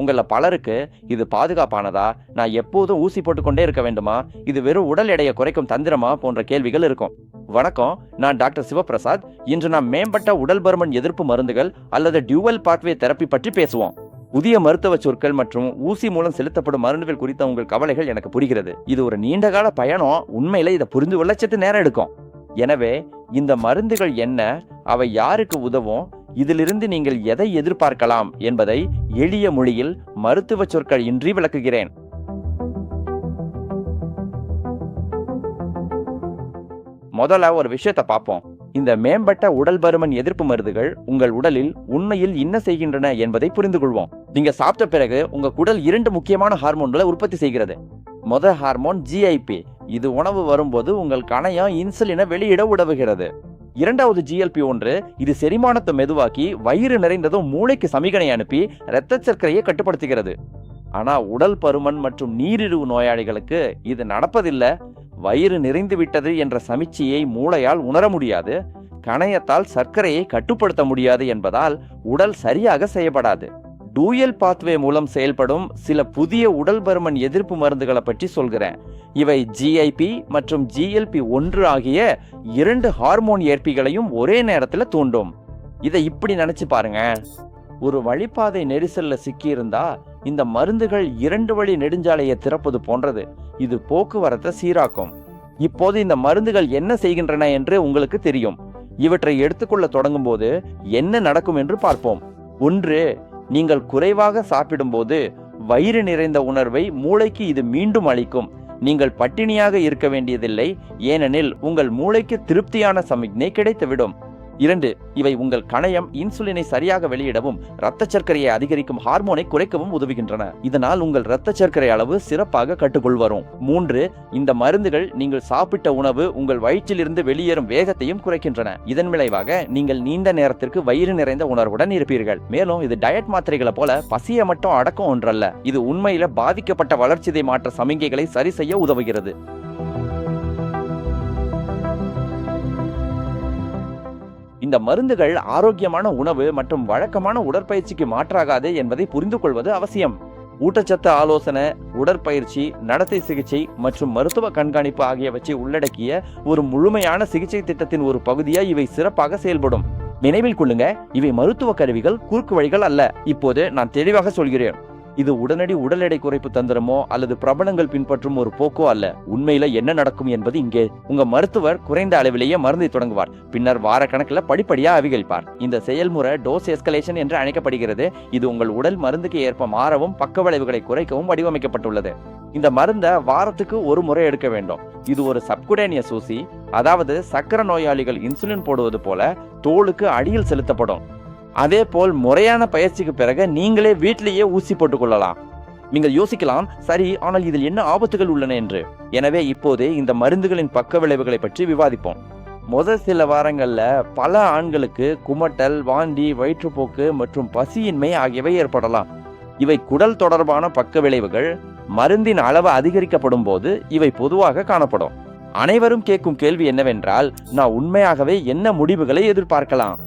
உங்கள பலருக்கு இது பாதுகாப்பானதா, நான் எப்போதும் ஊசி போட்டுக்கொண்டே இருக்க வேண்டுமா, இது வெறும் உடல் எடையை குறைக்கும் தந்திரமா போன்ற கேள்விகள் இருக்கும். வணக்கம், நான் டாக்டர் சிவபிரசாத். இன்று நாம் மேம்பட்ட உடல் பருமன் எதிர்ப்பு மருந்துகள் அல்லது டியூவல் பாத்வே தெரப்பி பற்றி பேசுவோம். புதிய மருத்துவ சொற்கள் மற்றும் ஊசி மூலம் செலுத்தப்படும் மருந்துகள் குறித்த உங்கள் கவலைகள் எனக்கு புரிகிறது. இது ஒரு நீண்டகால பயணம். உண்மையில இதை புரிந்து கொள்ள சற்று நேரம் எடுக்கும். எனவே இந்த மருந்துகள் என்ன, அவை யாருக்கு உதவும், இதிலிருந்து நீங்கள் எதை எதிர்பார்க்கலாம் என்பதை எளிய மொழியில் மருத்துவ சொற்கள் இன்றி விளக்குகிறேன். முதல்ல ஒரு விஷயத்தை பார்ப்போம். இந்த மேம்பட்ட உடல் பருமன் எதிர்ப்பு மருந்துகள் உங்கள் உடலில் உண்மையில் என்ன செய்கின்றன என்பதை புரிந்து கொள்வோம். நீங்க சாப்பிட்ட பிறகு உங்க குடல் 2 முக்கியமான ஹார்மோன்களை உற்பத்தி செய்கிறது. முதல் ஹார்மோன் GIP. இது உணவு வரும்போது உங்கள் கணையம் இன்சுலினை வெளியிட உதவுகிறது. இரண்டாவது GLP-1. இது செரிமானத்தை மெதுவாக்கி வயிறு நிறைந்ததும் மூளைக்கு சமிக்ஞை அனுப்பி இரத்த சர்க்கரையை கட்டுப்படுத்துகிறது. ஆனா உடல் பருமன் மற்றும் நீரிழிவு நோயாளிகளுக்கு இது நடப்பதில்லை. வயிறு நிறைந்து விட்டது என்ற சமிச்சையை மூளையால் உணர முடியாது. கணையத்தால் சர்க்கரையை கட்டுப்படுத்த முடியாது என்பதால் உடல் சரியாக செயல்படாது. டூயல் பாத்வே மூலம் செயல்படும் சில புதிய உடல் பருமன் எதிர்ப்பு மருந்துகளை பற்றி சொல்கிறேன். இவை GIP மற்றும் GLP-1 ஆகிய 2 ஹார்மோன் ஏற்பிகளையும் ஒரே நேரத்தில் தூண்டும். இதை இப்படி நினைச்சு பாருங்க. ஒரு வழிப்பாதை நெரிசல்ல சிக்கியிருந்தா இந்த மருந்துகள் 2 வழி நெடுஞ்சாலையை திறப்பது போன்றது. இது போக்குவரத்தை சீராக்கும். இப்போது இந்த மருந்துகள் என்ன செய்கின்றன என்று உங்களுக்கு தெரியும். இவற்றை எடுத்துக்கொள்ள தொடங்கும் போது என்ன நடக்கும் என்று பார்ப்போம். 1. நீங்கள் குறைவாக சாப்பிடும்போது வயிறு நிறைந்த உணர்வை மூளைக்கு இது மீண்டும் அளிக்கும். நீங்கள் பட்டினியாக இருக்க வேண்டியதில்லை, ஏனெனில் உங்கள் மூளைக்கு திருப்தியான சமிக்ஞை கிடைத்துவிடும். 2. இவை உங்கள் கணையம் இன்சுலினை சரியாக வெளியிடவும் இரத்த சர்க்கரையை அதிகரிக்கும் ஹார்மோனை குறைக்கவும் உதவுகின்றன. இதனால் உங்கள் இரத்த சர்க்கரை அளவு சிறப்பாக கட்டுக்குள் வரும். 3. இந்த மருந்துகள் நீங்கள் சாப்பிட்ட உணவு உங்கள் வயிற்றிலிருந்து வெளியேறும் வேகத்தையும் குறைக்கின்றன. இதன் விளைவாக நீங்கள் நீண்ட நேரத்திற்கு வயிறு நிறைந்த உணர்வுடன் இருப்பீர்கள். மேலும் இது டயட் மாத்திரைகளை போல பசியை மட்டும் அடக்கும் ஒன்றல்ல. இது உண்மையில பாதிக்கப்பட்ட வளர்ச்சிதை மாற்ற சமிக்கைகளை சரி செய்ய உதவுகிறது. இந்த மருந்துகள் ஆரோக்கியமான உணவு மற்றும் வழக்கமான உடற்பயிற்சிக்கு மாற்றாகாது என்பதை புரிந்து கொள்வது அவசியம். ஊட்டச்சத்து ஆலோசனை, உடற்பயிற்சி, நடத்தை சிகிச்சை மற்றும் மருத்துவ கண்காணிப்பு ஆகியவற்றை உள்ளடக்கிய ஒரு முழுமையான சிகிச்சை திட்டத்தின் ஒரு பகுதியாக இவை சிறப்பாக செயல்படும். நினைவில் கொள்ளுங்க, இவை மருத்துவ கருவிகள், குறுக்கு வழிகள் அல்ல. இப்போது நான் தெளிவாக சொல்கிறேன், இது உடனடி உடல் எடை குறைப்பு தந்திரமோ அல்லது பிரபலங்கள் பின்பற்றும் ஒரு போக்கோ அல்ல. உண்மையில என்ன நடக்கும் என்பது இங்கே. உங்க மருத்துவர் குறைந்த அளவிலேயே மருந்தை தொடங்குவார், பின்னர் வார கணக்கில் படிப்படியா அதிகரிப்பார். இந்த செயல்முறை டோஸ் எஸ்கலேஷன் என்று அழைக்கப்படுகிறது. இது உங்கள் உடல் மருந்துக்கு ஏற்ப மாறவும் பக்க விளைவுகளை குறைக்கவும் வடிவமைக்கப்பட்டுள்ளது. இந்த மருந்தை வாரத்துக்கு ஒரு முறை எடுக்க வேண்டும். இது ஒரு சப்குடேனியஸ் ஊசி, அதாவது சக்கர நோயாளிகள் இன்சுலின் போடுவது போல தோலுக்கு அடியில் செலுத்தப்படும். அதே போல் முறையான பயிற்சிக்கு பிறகு நீங்களே வீட்டிலேயே ஊசி போட்டுக் கொள்ளலாம். நீங்கள் யோசிக்கலாம், சரி, ஆனால் இதில் என்ன ஆபத்துகள் உள்ளன என்று. எனவே இப்போது இந்த மருந்துகளின் பக்க விளைவுகளை பற்றி விவாதிப்போம். முதல் சில வாரங்கள்ல பல ஆண்களுக்கு குமட்டல், வாந்தி, வயிற்றுப்போக்கு மற்றும் பசியின்மை ஆகியவை ஏற்படலாம். இவை குடல் தொடர்பான பக்க விளைவுகள். மருந்தின் அளவு அதிகரிக்கப்படும் போது இவை பொதுவாக காணப்படும். அனைவரும் கேட்கும் கேள்வி என்னவென்றால், நான் உண்மையாகவே என்ன முடிவுகளை எதிர்பார்க்கலாம்?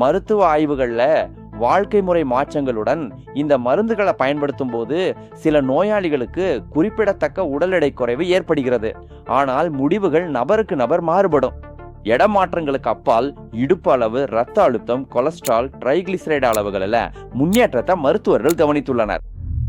மருத்துவ ஆய்வுகள்ல வாழ்க்கை முறை மாற்றங்களுடன் இந்த மருந்துகளை பயன்படுத்தும் போது சில நோயாளிகளுக்கு குறிப்பிடத்தக்க உடல் எடை குறைவு ஏற்படுகிறது. ஆனால் முடிவுகள் நபருக்கு நபர் மாறுபடும். இடமாற்றங்களுக்கு அப்பால் இடுப்பு அளவு, இரத்த அழுத்தம், கொலஸ்ட்ரால், ட்ரைகிளிசரைடு அளவுகளில் முன்னேற்றத்தை மருத்துவர்கள் கவனித்துள்ளனர்.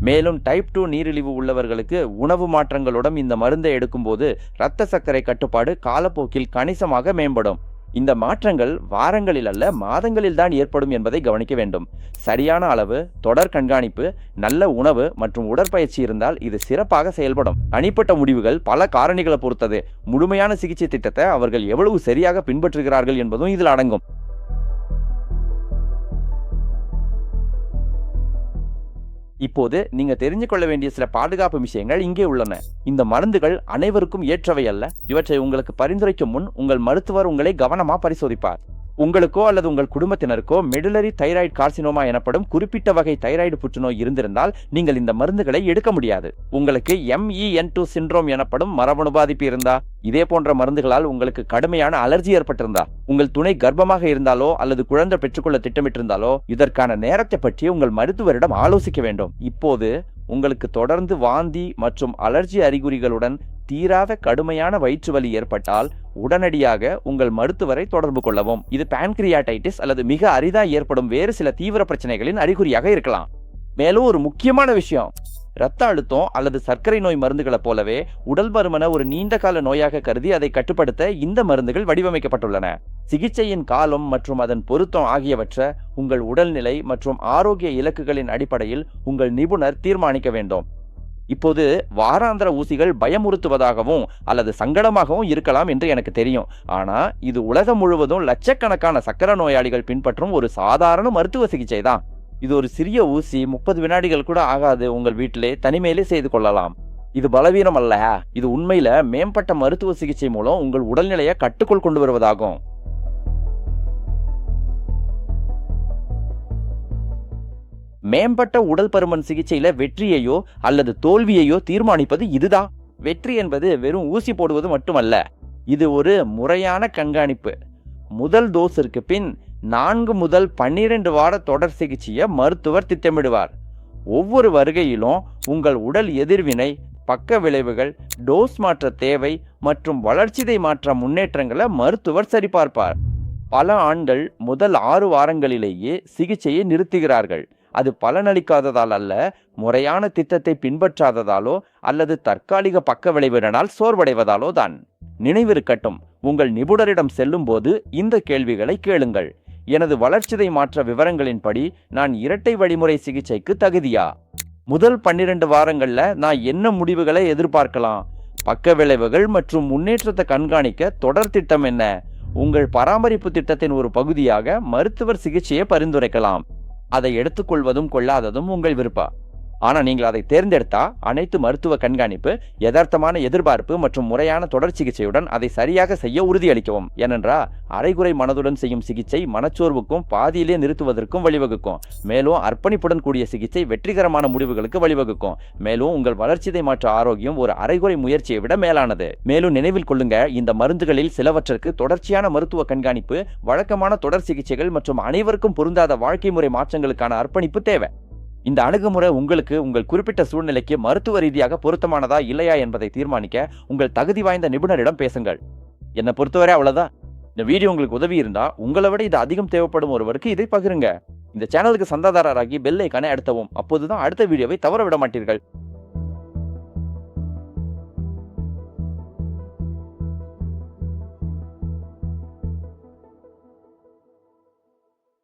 மேலும் டைப் 2 நீரிழிவு உள்ளவர்களுக்கு உணவு மாற்றங்களுடன் இந்த மருந்தை எடுக்கும்போது இரத்த சர்க்கரை கட்டுப்பாடு காலப்போக்கில் கணிசமாக மேம்படும். இந்த மாற்றங்கள் வாரங்களில் அல்ல, மாதங்களில் தான் ஏற்படும் என்பதை கவனிக்க வேண்டும். சரியான அளவு, தொடர் கண்காணிப்பு, நல்ல உணவு மற்றும் உடற்பயிற்சி இருந்தால் இது சிறப்பாக செயல்படும். தனிப்பட்ட முடிவுகள் பல காரணிகளை பொறுத்தது. முழுமையான சிகிச்சை திட்டத்தை அவர்கள் எவ்வளவு சரியாக பின்பற்றுகிறார்கள் என்பதும் இதில் அடங்கும். இப்போது நீங்க தெரிஞ்சு கொள்ள வேண்டிய சில பாதுகாப்பு விஷயங்கள் இங்கே உள்ளன. இந்த மருந்துகள் அனைவருக்கும் ஏற்றவை அல்ல. இவற்றை உங்களுக்கு பரிந்துரைக்கும் முன் உங்கள் மருத்துவர் உங்களை கவனமா பரிசோதிப்பார். உங்களுக்கோ அல்லது உங்கள் குடும்பத்தினருக்கோ மெடுலரி தைராய்டு கார்சினோமா எனப்படும் குறிப்பிட்ட வகை தைராய்டு புற்றுநோய் இருந்திருந்தால் நீங்கள் இந்த மருந்துகளை எடுக்க முடியாது. உங்களுக்கு MEN2 சிண்ட்ரோம் எனப்படும் மரபணு பாதிப்பு இருந்தா, இதே போன்ற மருந்துகளால் உங்களுக்கு கடுமையான அலர்ஜி ஏற்பட்டிருந்தா, உங்கள் துணை கர்ப்பமாக இருந்தாலோ அல்லது குழந்தை பெற்றுக்கொள்ள திட்டமிட்டிருந்தாலோ இதற்கான நேரத்தை பற்றி உங்கள் மருத்துவரிடம் ஆலோசிக்க வேண்டும். இப்போது உங்களுக்கு தொடர்ந்து வாந்தி மற்றும் அலர்ஜி அறிகுறிகளுடன் தீராத கடுமையான வயிற்று வலி ஏற்பட்டால் உடனடியாக உங்கள் மருத்துவரை தொடர்பு கொள்ளவும். இது பான்கிரியாடைட்டிஸ் அல்லது மிக அரிதா ஏற்படும் வேறு சில தீவிர பிரச்சனைகளின் அறிகுறியாக இருக்கலாம். மேலும் ஒரு முக்கியமான விஷயம், இரத்த அழுத்தம் அல்லது சர்க்கரை நோய் மருந்துகளை போலவே உடல் பருமனை ஒரு நீண்ட கால நோயாக கருதி அதை கட்டுப்படுத்த இந்த மருந்துகள் வடிவமைக்கப்பட்டுள்ளன. சிகிச்சையின் காலம் மற்றும் அதன் பொருத்தம் ஆகியவற்றை உங்கள் உடல்நிலை மற்றும் ஆரோக்கிய இலக்குகளின் அடிப்படையில் உங்கள் நிபுணர் தீர்மானிக்க வேண்டும். இப்போது வாராந்திர ஊசிகள் பயமுறுத்துவதாகவும் அல்லது சங்கடமாகவும் இருக்கலாம் என்று எனக்கு தெரியும். ஆனா இது உலகம் முழுவதும் லட்சக்கணக்கான சக்கரை நோயாளிகள் பின்பற்றும் ஒரு சாதாரண மருத்துவ சிகிச்சை தான். இது ஒரு சிறிய ஊசி, 30 வினாடிகள் கூட ஆகாது, உங்கள் வீட்டிலே தனிமையிலே செய்து கொள்ளலாம். இது பலவீனம் அல்ல, இது உண்மையில மேம்பட்ட மருத்துவ சிகிச்சை மூலம் உங்கள் உடல்நிலையை கட்டுக்குள் கொண்டு வருவதாகும். மேம்பட்ட உடல் பருமன் சிகிச்சையில வெற்றியையோ அல்லது தோல்வியையோ தீர்மானிப்பது இதுதான். வெற்றி என்பது வெறும் ஊசி போடுவது மட்டுமல்ல, இது ஒரு முறையான கண்காணிப்பு. முதல் டோஸிற்கு பின் 4 முதல் 12 வார தொடர் சிகிச்சையை மருத்துவர் திட்டமிடுவார். ஒவ்வொரு வருகையிலும் உங்கள் உடல் எதிர்வினை, பக்க விளைவுகள், டோஸ் மாற்ற தேவை மற்றும் வளர்ச்சிதை மாற்ற முன்னேற்றங்களை மருத்துவர் சரிபார்ப்பார். பல ஆண்கள் முதல் 6 வாரங்களிலேயே சிகிச்சையை நிறுத்துகிறார்கள். அது பலனளிக்காததால் அல்ல, முறையான திட்டத்தை பின்பற்றாததாலோ அல்லது தற்காலிக பக்க விளைவினால் சோர்வடைவதாலோ தான். நினைவிருக்கட்டும், உங்கள் நிபுணரிடம் செல்லும் போது இந்த கேள்விகளை கேளுங்கள். எனது வளர்ச்சிதை மாற்ற விவரங்களின்படி நான் இரட்டை வழிமுறை சிகிச்சைக்கு தகுதியா? முதல் 12 வாரங்கள்ல நான் என்ன முடிவுகளை எதிர்பார்க்கலாம்? பக்க விளைவுகள் மற்றும் முன்னேற்றத்தை கண்காணிக்க தொடர் திட்டம் என்ன? உங்கள் பராமரிப்பு திட்டத்தின் ஒரு பகுதியாக மருத்துவர் சிகிச்சையை பரிந்துரைக்கலாம். அதை எடுத்துக்கொள்வதும் கொள்ளாததும் உங்கள் விருப்பம். ஆனால் நீங்கள் அதை தேர்ந்தெடுத்தா அனைத்து மருத்துவ கண்காணிப்பு, யதார்த்தமான எதிர்பார்ப்பு மற்றும் முறையான தொடர் சிகிச்சையுடன் அதை சரியாக செய்ய உறுதியளிக்கவும். ஏனென்றால் அரைகுறை மனதுடன் செய்யும் சிகிச்சை மனச்சோர்வுக்கும் பாதியிலே நிறுத்துவதற்கும் வழிவகுக்கும். மேலும் அர்ப்பணிப்புடன் கூடிய சிகிச்சை வெற்றிகரமான முடிவுகளுக்கு வழிவகுக்கும். மேலும் உங்கள் வளர்ச்சிதை மாற்ற ஆரோக்கியம் ஒரு அரைகுறை முயற்சியை விட மேலானது. மேலும் நினைவில் கொள்ளுங்க, இந்த மருந்துகளில் சிலவற்றிற்கு தொடர்ச்சியான மருத்துவ கண்காணிப்பு, வழக்கமான தொடர் சிகிச்சைகள் மற்றும் அனைவருக்கும் பொருந்தாத வாழ்க்கை முறை மாற்றங்களுக்கான அர்ப்பணிப்பு தேவை. இந்த அணுகுமுறை உங்களுக்கு உங்கள் குறிப்பிட்ட சூழ்நிலைக்கு மருத்துவ ரீதியாக பொருத்தமானதா இல்லையா என்பதை தீர்மானிக்க உங்கள் தகுதி வாய்ந்த நிபுணரிடம் பேசுங்கள். என்னை பொறுத்தவரை அவ்வளவுதான். இந்த வீடியோ உங்களுக்கு உதவி இருந்தா உங்களை விட இது அதிகம் தேவைப்படும் ஒருவருக்கு இதை பகிருங்க. இந்த சேனலுக்கு சந்தாதாரராகி பெல் ஐகானை அழுத்தவும். அப்போதுதான் அடுத்த வீடியோவை தவற விட மாட்டீர்கள்.